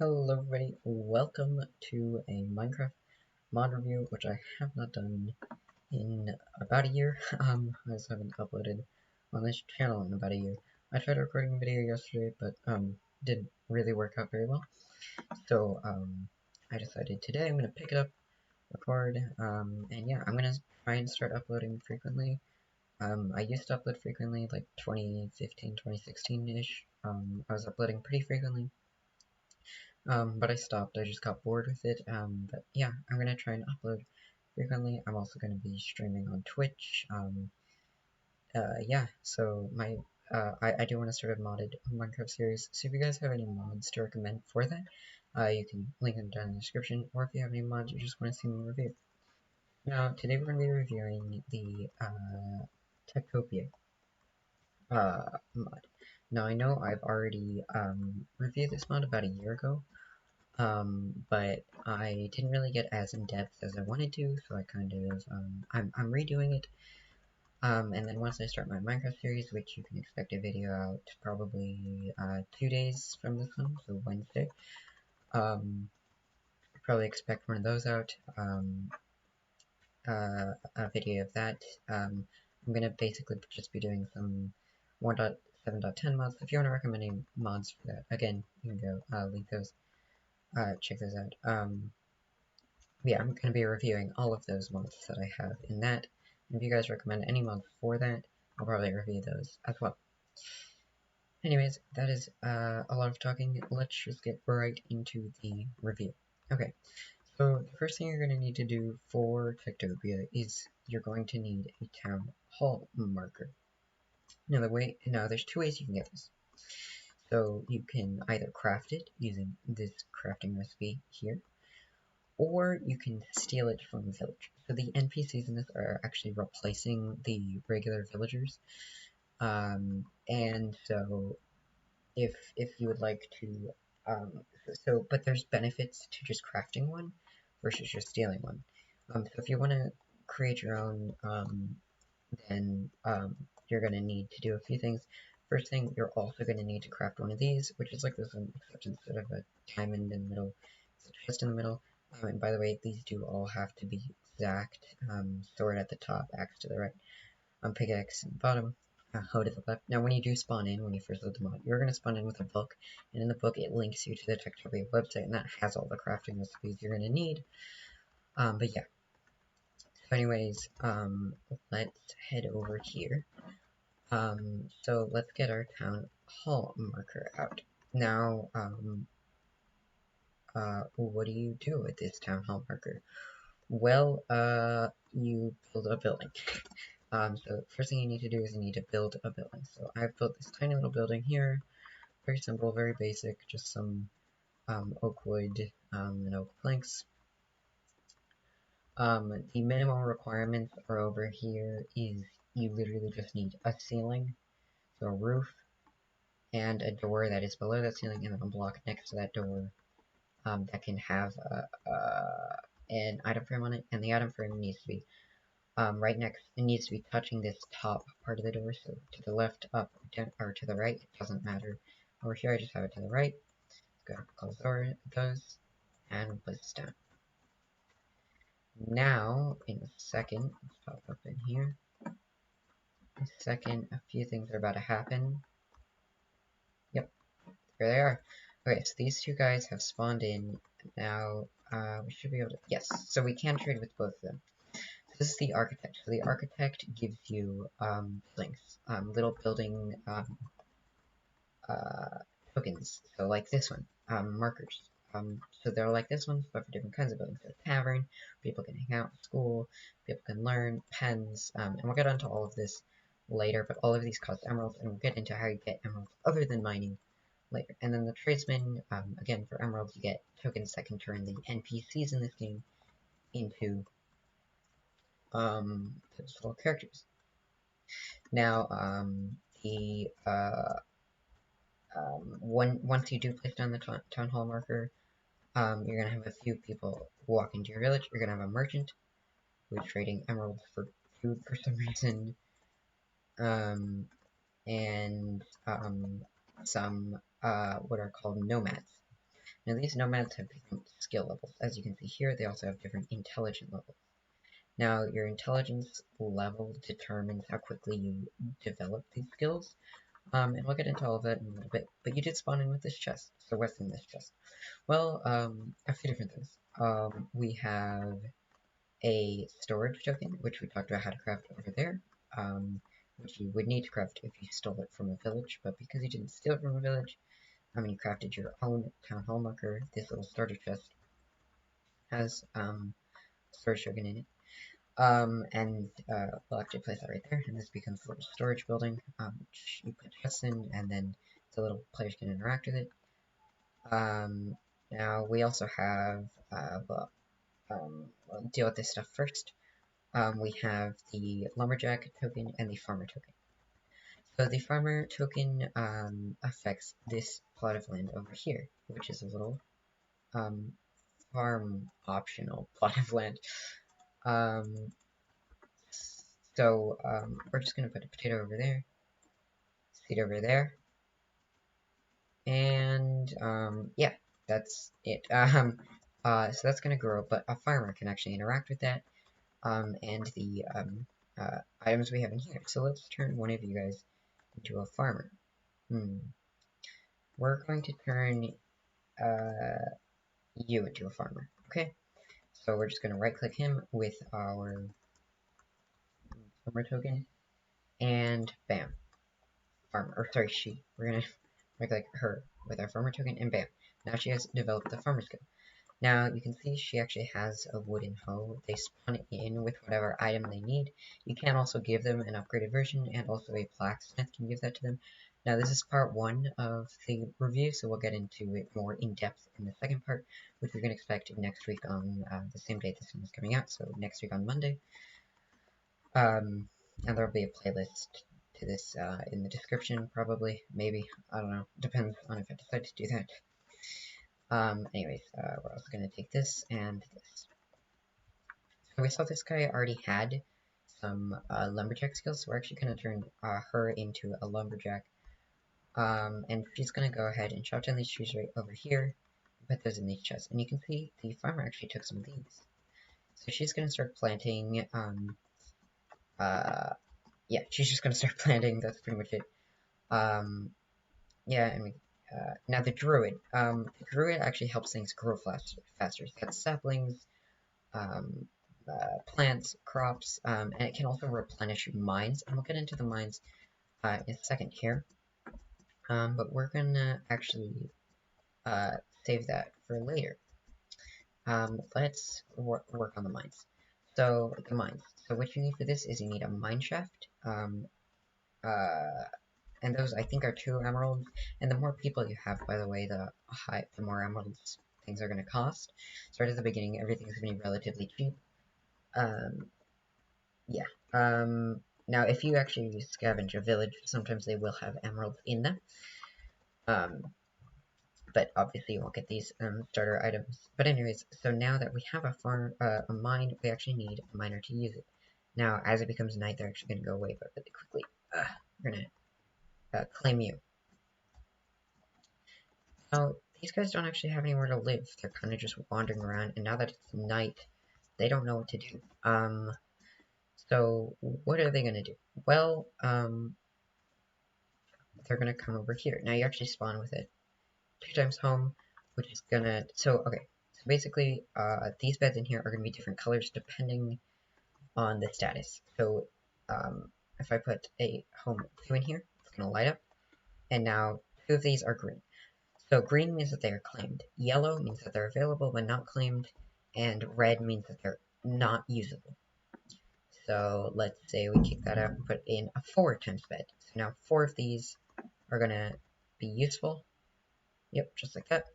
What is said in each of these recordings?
Hello everybody, welcome to a Minecraft mod review, which I have not done in about a year. I just haven't uploaded on this channel in about a year. I tried recording a video yesterday, but didn't really work out very well. So I decided today I'm gonna pick it up, record, and yeah, I'm gonna try and start uploading frequently. I used to upload frequently, like 2015, 2016-ish. I was uploading pretty frequently. But I stopped. I just got bored with it. But yeah, I'm gonna try and upload frequently. I'm also gonna be streaming on Twitch. Yeah. So I do want to start a modded Minecraft series. So if you guys have any mods to recommend for that, you can link them down in the description. Or if you have any mods you just want to see me review. Now today we're gonna be reviewing the TekTopia mod. Now I know I've already reviewed this mod about a year ago. But I didn't really get as in-depth as I wanted to, so I kind of, I'm redoing it, and then once I start my Minecraft series, which you can expect a video out probably, 2 days from this one, so Wednesday, probably expect one of those out, a video of that. I'm gonna basically just be doing some 1.7.10 mods. If you want to recommend any mods for that, again, you can go, link those, check those out. Yeah, I'm going to be reviewing all of those mods that I have in that. And if you guys recommend any mods for that, I'll probably review those as well. Anyways, that is a lot of talking. Let's just get right into the review. Okay, so the first thing you're going to need to do for TekTopia is you're going to need a town hall marker. Now, there's two ways you can get this. So you can either craft it using this crafting recipe here, or you can steal it from a village. So the NPCs in this are actually replacing the regular villagers. And so if you would like to, but there's benefits to just crafting one versus just stealing one. So if you want to create your own, then you're going to need to do a few things. First thing, you're also going to need to craft one of these, which is like this one, except instead of a diamond in the middle, it's a chest in the middle. And by the way, these do all have to be exact. Sword at the top, axe to the right, pickaxe at the bottom, hoe to the left. Now, when you do spawn in, when you first load the mod, you're going to spawn in with a book, and in the book, it links you to the TekTopia website, and that has all the crafting recipes you're going to need. But yeah. So anyways, let's head over here. So let's get our town hall marker out. Now, what do you do with this town hall marker? Well, you build a building. So first thing you need to do is you need to build a building. So I've built this tiny little building here. Very simple, very basic, just some, oak wood, and oak planks. The minimal requirements are over here is you literally just need a ceiling, so a roof, and a door that is below that ceiling, and then a block next to that door that can have an item frame on it, and the item frame needs to be right next, it needs to be touching this top part of the door, so to the left, up, down, or to the right, it doesn't matter. Over here I just have it to the right. Let's go close those, and we'll place this down. Now, in a second, let's pop up in here. In a second, a few things are about to happen. Yep, there they are. Okay, so these two guys have spawned in. Now, we should be able to, yes, so we can trade with both of them. This is the architect. So the architect gives you, buildings, little building, tokens. So like this one, markers. So they're like this one, but for different kinds of buildings. So tavern, people can hang out, school, people can learn, pens, and we'll get onto all of this later, but all of these cost emeralds, and we'll get into how you get emeralds other than mining later. And then the tradesman, again, for emeralds, you get tokens that can turn the NPCs in this game into, little characters. Now, once you do place down the town hall marker, you're going to have a few people walk into your village. You're going to have a merchant who is trading emeralds for food for some reason, and some what are called nomads. Now these nomads have different skill levels. As you can see here, they also have different intelligence levels. Now, your intelligence level determines how quickly you develop these skills, and we'll get into all of that in a little bit. But you did spawn in with this chest, so what's in this chest? Well, a few different things. We have a storage token, which we talked about how to craft over there, which you would need to craft if you stole it from a village, but because you didn't steal it from a village, you crafted your own town hall marker. This little starter chest has storage token in it. We'll actually place that right there, and this becomes a little storage building, which you put chests in, and then the little players can interact with it. Now we also have, we'll deal with this stuff first. We have the lumberjack token and the farmer token. So the farmer token affects this plot of land over here, which is a little farm optional plot of land. We're just gonna put a potato over there, seed over there, and yeah, that's it. So that's gonna grow, but a farmer can actually interact with that, and the items we have in here. So let's turn one of you guys into a farmer. We're going to turn you into a farmer. Okay. So we're just gonna right-click him with our farmer token, and bam, farmer. Or sorry, she. We're gonna right-click her with our farmer token, and bam. Now she has developed the farmer skill. Now you can see she actually has a wooden hoe. They spawn it in with whatever item they need. You can also give them an upgraded version, and also a blacksmith can give that to them. Now this is part 1 of the review, so we'll get into it more in depth in the second part, which we can expect next week on the same day this one is coming out, so next week on Monday. And there'll be a playlist to this in the description, probably, maybe, I don't know, depends on if I decide to do that. Anyways, we're also going to take this and this. So we saw this guy already had some lumberjack skills, so we're actually going to turn her into a lumberjack. And she's going to go ahead and chop down these trees right over here, put those in these chests. And you can see the farmer actually took some of these. So she's going to start planting, yeah, she's just going to start planting, that's pretty much it. Yeah, and now the druid actually helps things grow faster. It's got saplings, plants, crops, and it can also replenish mines, and we'll get into the mines in a second here. But we're gonna actually save that for later. Let's work on the mines. So, the mines. So what you need for this is you need a mine shaft, and those I think are 2 emeralds, and the more people you have, by the way, the more emeralds things are going to cost. So right at the beginning, everything's going to be relatively cheap. Yeah. Now, if you actually scavenge a village, sometimes they will have emeralds in them. But obviously you won't get these starter items. But anyways, so now that we have a mine, we actually need a miner to use it. Now, as it becomes night, they're actually going to go away, but really quickly. We're going to claim you. Now, these guys don't actually have anywhere to live. They're kind of just wandering around, and now that it's night, they don't know what to do. So what are they gonna do? Well, they're gonna come over here. Now you actually spawn with it 2 times home, which is gonna, okay. So basically, these beds in here are gonna be different colors depending on the status. So, if I put a home 2 in here, it's gonna light up, and now 2 of these are green. So green means that they are claimed, yellow means that they're available but not claimed, and red means that they're not usable. So let's say we kick that out and put in a 4 times bed. So now 4 of these are gonna be useful. Yep, just like that.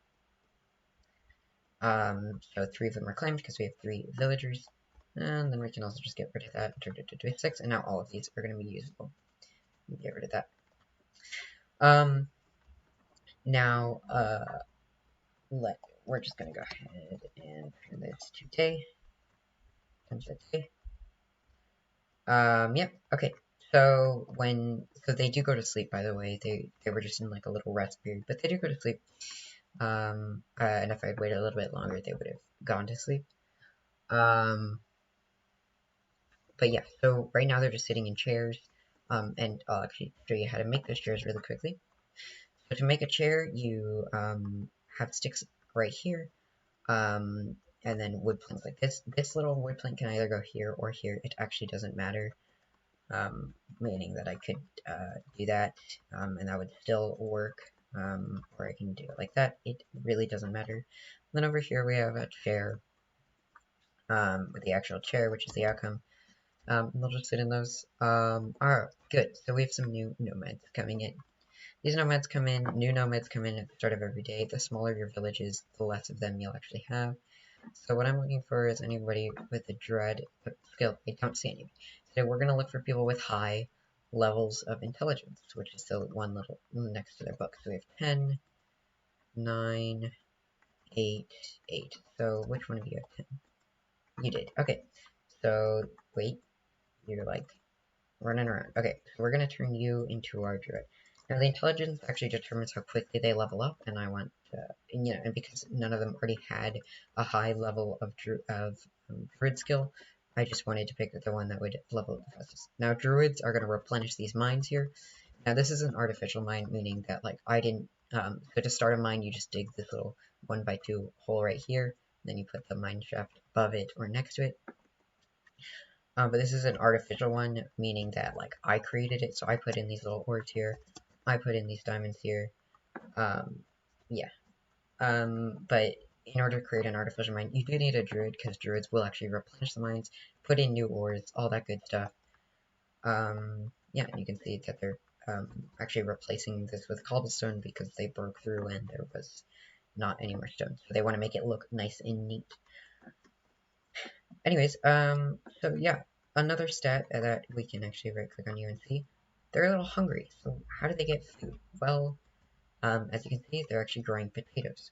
So 3 of them are claimed because we have 3 villagers. And then we can also just get rid of that and turn it to 6, and now all of these are gonna be usable. Get rid of that. Now, we're just gonna go ahead and turn this to day. Times that day. Yep, okay. So they do go to sleep, by the way. They were just in like a little rest period, but they do go to sleep And if I'd waited a little bit longer, they would have gone to sleep. Um, but yeah, so right now they're just sitting in chairs. And I'll actually show you how to make those chairs really quickly. So to make a chair, you have sticks right here, and then wood planks like this. This little wood plank can either go here or here. It actually doesn't matter, meaning that I could do that, and that would still work, or I can do it like that. It really doesn't matter. Then over here we have a chair, with the actual chair, which is the outcome. And they'll just sit in those. Alright, good. So we have some new nomads coming in. These nomads come in, new nomads come in at the start of every day. The smaller your village is, the less of them you'll actually have. So what I'm looking for is anybody with a dread skill. I don't see any. So we're going to look for people with high levels of intelligence, which is the one little next to their book. So we have 10, 9, 8, 8. So which one of you have 10? You did. Okay. So, wait. You're like running around. Okay, so we're going to turn you into our druid. Now, the intelligence actually determines how quickly they level up, and I want to, and because none of them already had a high level of druid skill, I just wanted to pick the one that would level up the fastest. Now, druids are going to replenish these mines here. Now, this is an artificial mine, meaning that, like, I didn't, so to start a mine, you just dig this little 1x2 hole right here, then you put the mine shaft above it or next to it. But this is an artificial one, meaning that, like, I created it, so I put in these little ores here, I put in these diamonds here, yeah. But in order to create an artificial mine, you do need a druid, because druids will actually replenish the mines, put in new ores, all that good stuff. Yeah, and you can see that they're, actually replacing this with cobblestone, because they broke through and there was not any more stone, so they want to make it look nice and neat. Anyways, so yeah, another stat that we can actually right-click on you and see, they're a little hungry. So how do they get food? Well, as you can see, they're actually growing potatoes.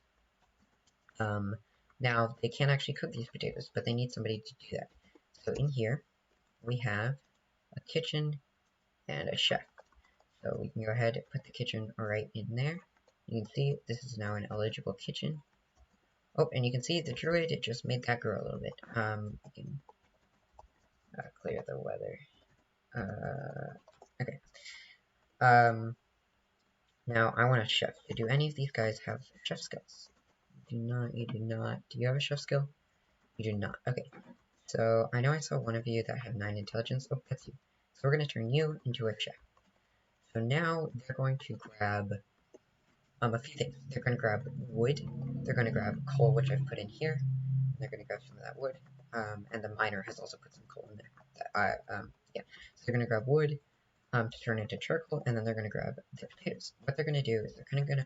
Now, they can't actually cook these potatoes, but they need somebody to do that. So in here, we have a kitchen and a chef. So we can go ahead and put the kitchen right in there. You can see this is now an eligible kitchen. Oh, and you can see the druid, it just made that grow a little bit. We can clear the weather. Okay. Now I want a chef. Do any of these guys have chef skills? You do not, you do not. Do you have a chef skill? You do not. Okay. So I know I saw one of you that had 9 intelligence. Oh, that's you. So we're going to turn you into a chef. So now they're going to grab a few things. They're going to grab wood. They're going to grab coal, which I've put in here. And they're going to grab some of that wood. And the miner has also put some coal in there. Yeah. So they're going to grab wood. To turn into charcoal, and then they're going to grab the potatoes. What they're going to do is they're going to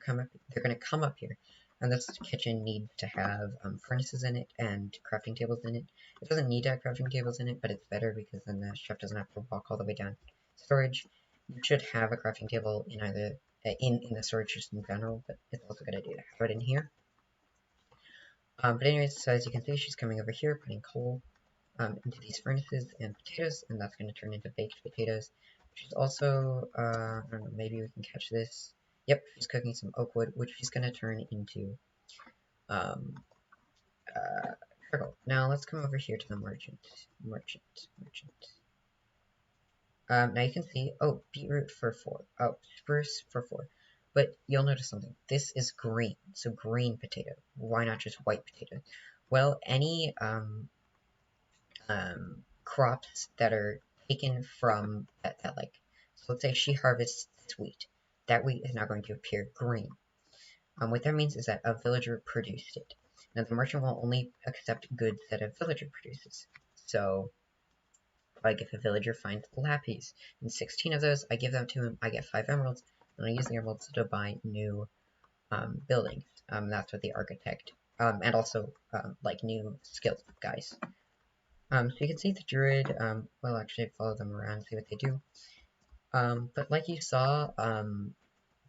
come up here, and this kitchen needs to have furnaces in it and crafting tables in it. It doesn't need to have crafting tables in it, but it's better because then the chef doesn't have to walk all the way down storage. You should have a crafting table in either in the storage just in general, but it's also a good idea to have it in here. But anyways, so as you can see, she's coming over here, putting coal into these furnaces and potatoes, and that's going to turn into baked potatoes. She's also, I don't know, maybe we can catch this. Yep, she's cooking some oak wood, which she's going to turn into charcoal. Now let's come over here to the merchant. Now you can see, oh, beetroot for 4. Oh, spruce for 4. But you'll notice something. This is green, so green potato. Why not just white potato? Well, any crops that are taken from that like, so let's say she harvests this wheat. That wheat is now going to appear green. What that means is that a villager produced it. Now the merchant will only accept goods that a villager produces. So, like if a villager finds lapis and 16 of those, I give them to him, I get 5 emeralds, and I use the emeralds to buy new buildings. That's what the architect, and also like new skills guys. So you can see the druid, well actually follow them around, see what they do. But like you saw,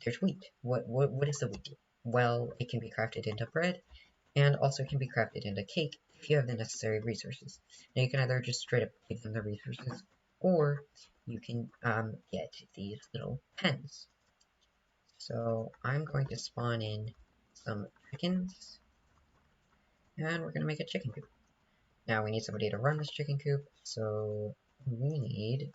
there's wheat. What is the wheat do? Well, it can be crafted into bread, and also can be crafted into cake if you have the necessary resources. Now you can either just straight up give them the resources, or you can get these little pens. So I'm going to spawn in some chickens, and we're gonna make a chicken coop. Now we need somebody to run this chicken coop, so we need,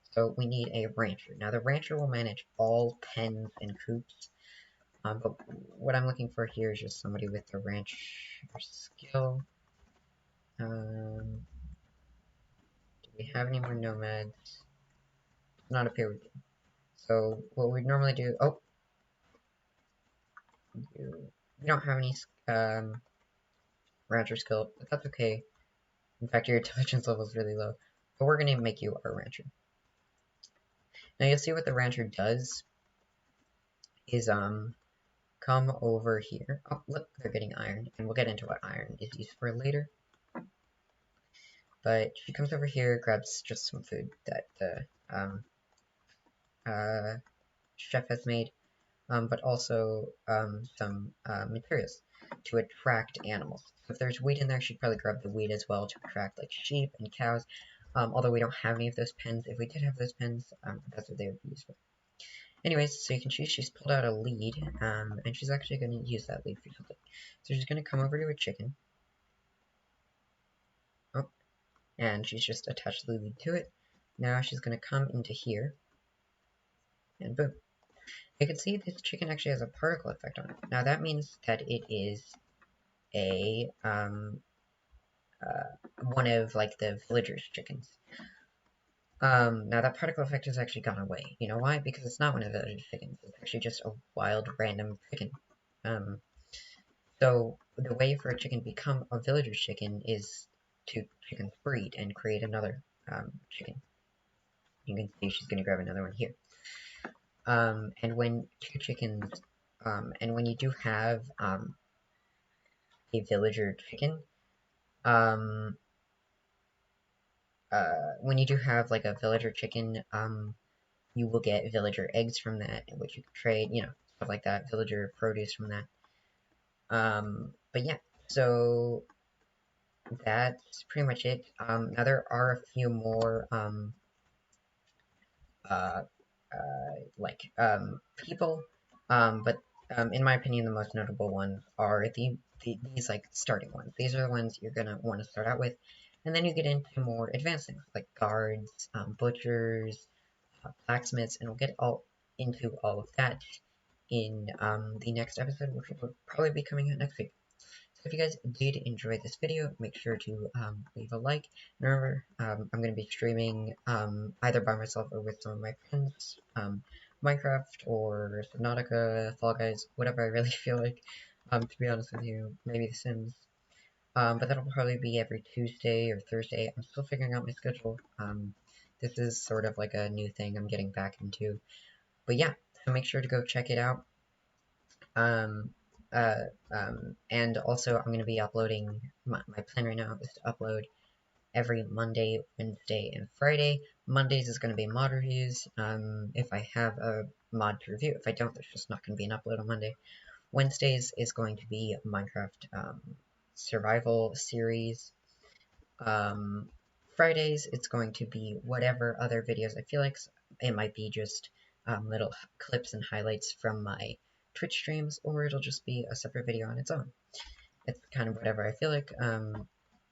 so we need a rancher. Now the rancher will manage all pens and coops, but what I'm looking for here is just somebody with the rancher skill. Do we have any more nomads? Not appear we do. So what we normally do, we don't have any rancher skill, but that's okay. In fact, your intelligence level is really low, but we're gonna make you our rancher. Now you'll see what the rancher does is come over here. Oh, look, they're getting iron, and we'll get into what iron is used for later. But she comes over here, grabs just some food that the chef has made, but also some materials to attract animals. So if there's wheat in there, she'd probably grab the wheat as well to attract like sheep and cows. Although we don't have any of those pens. If we did have those pens, that's what they would be used for. Anyways, so you can see she's pulled out a lead, and she's actually going to use that lead for something. So she's going to come over to a chicken. Oh, and she's just attached the lead to it. Now she's going to come into here, and boom. You can see this chicken actually has a particle effect on it. Now that means that it is a, one of like the villagers' chickens. Now that particle effect has actually gone away. You know why? Because it's not one of the villagers' chickens. It's actually just a wild random chicken. So the way for a chicken to become a villager's chicken is to chickens breed and create another chicken. You can see she's going to grab another one here. And when two chickens, and when you do have a villager chicken, when you do have like a villager chicken, you will get villager eggs from that, which you can trade, you know, stuff like that, villager produce from that. But yeah, so that's pretty much it. Now there are a few more, people, but in my opinion, the most notable ones are these like starting ones. These are the ones you're gonna want to start out with, and then you get into more advanced things like guards, butchers, blacksmiths, and we'll get into all of that in the next episode, which will probably be coming out next week. So if you guys did enjoy this video, make sure to leave a like. And remember, I'm going to be streaming either by myself or with some of my friends, Minecraft or Subnautica, Fall Guys, whatever I really feel like. To be honest with you, maybe The Sims. But that'll probably be every Tuesday or Thursday. I'm still figuring out my schedule. This is sort of like a new thing I'm getting back into. But yeah, so make sure to go check it out. And also I'm going to be uploading, my plan right now is to upload every Monday, Wednesday, and Friday. Mondays is going to be mod reviews, if I have a mod to review. If I don't, there's just not going to be an upload on Monday. Wednesdays is going to be Minecraft, survival series. Fridays, it's going to be whatever other videos I feel like. It might be just little clips and highlights from my Twitch streams, or it'll just be a separate video on its own. It's kind of whatever I feel like.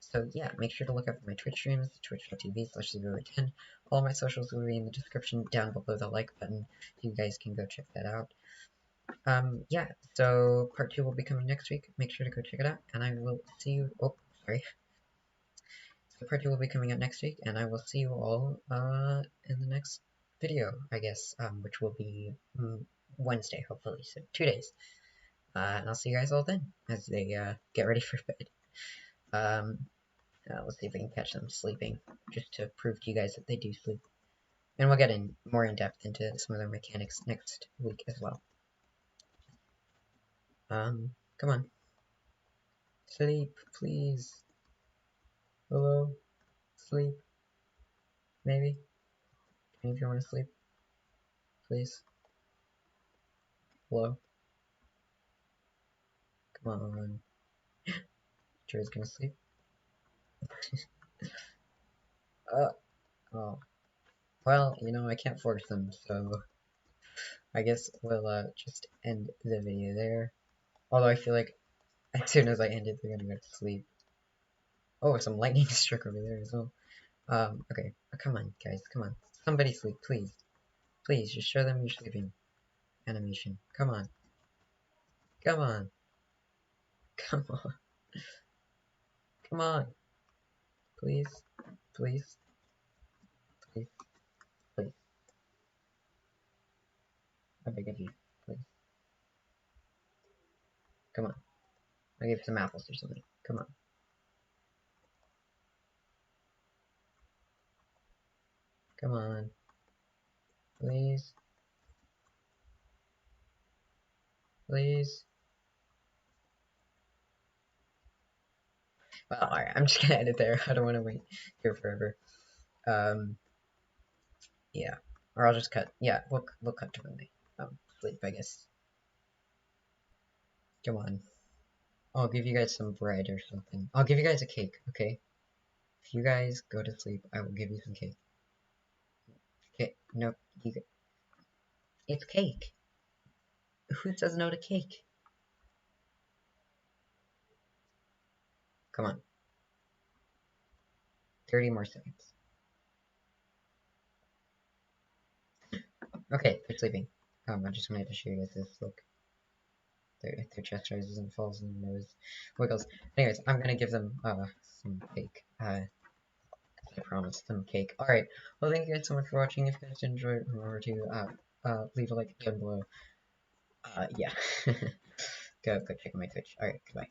So yeah, make sure to look up my Twitch streams, twitch.tv/010. All my socials will be in the description down below the like button. You guys can go check that out. Yeah, so part 2 will be coming next week. Make sure to go check it out, and I will see you. Oh, sorry. So part 2 will be coming out next week, and I will see you all in the next video, I guess, which will be Wednesday, hopefully. So 2 days. And I'll see you guys all then, as they get ready for bed. Let's see if we can catch them sleeping, just to prove to you guys that they do sleep. And we'll get more in depth into some of their mechanics next week as well. Come on. Sleep, please. Hello? Sleep. Maybe? Any of you want to sleep? Please? Hello? Come on. Jerry's gonna sleep. Oh. Well, you know, I can't force them, so I guess we'll just end the video there. Although I feel like as soon as I end it, they're gonna go to sleep. Oh, some lightning struck over there as well. Okay. Oh, come on, guys. Come on. Somebody sleep, please. Please, just show them you're sleeping. Animation. Come on. Come on. Come on. Come on. Please. Please. Please. Please. I beg of you. Please. Come on. I'll give you some apples or something. Come on. Come on. Please. Please. Well, alright, I'm just gonna end it there. I don't want to wait here forever. Yeah. Or I'll just cut. Yeah, we'll cut to when they sleep, I guess. Come on. I'll give you guys some bread or something. I'll give you guys a cake, okay? If you guys go to sleep, I will give you some cake. Okay, no, it's cake. Who says no to cake? Come on. 30 more seconds. Okay, they're sleeping. I just wanted to show you guys this. Look. Their chest rises and falls and their nose wiggles. Anyways, I'm gonna give them some cake. I promise them cake. Alright, well thank you guys so much for watching. If you guys enjoyed, remember to leave a like down below. Yeah. Go check out my Twitch. Alright, goodbye.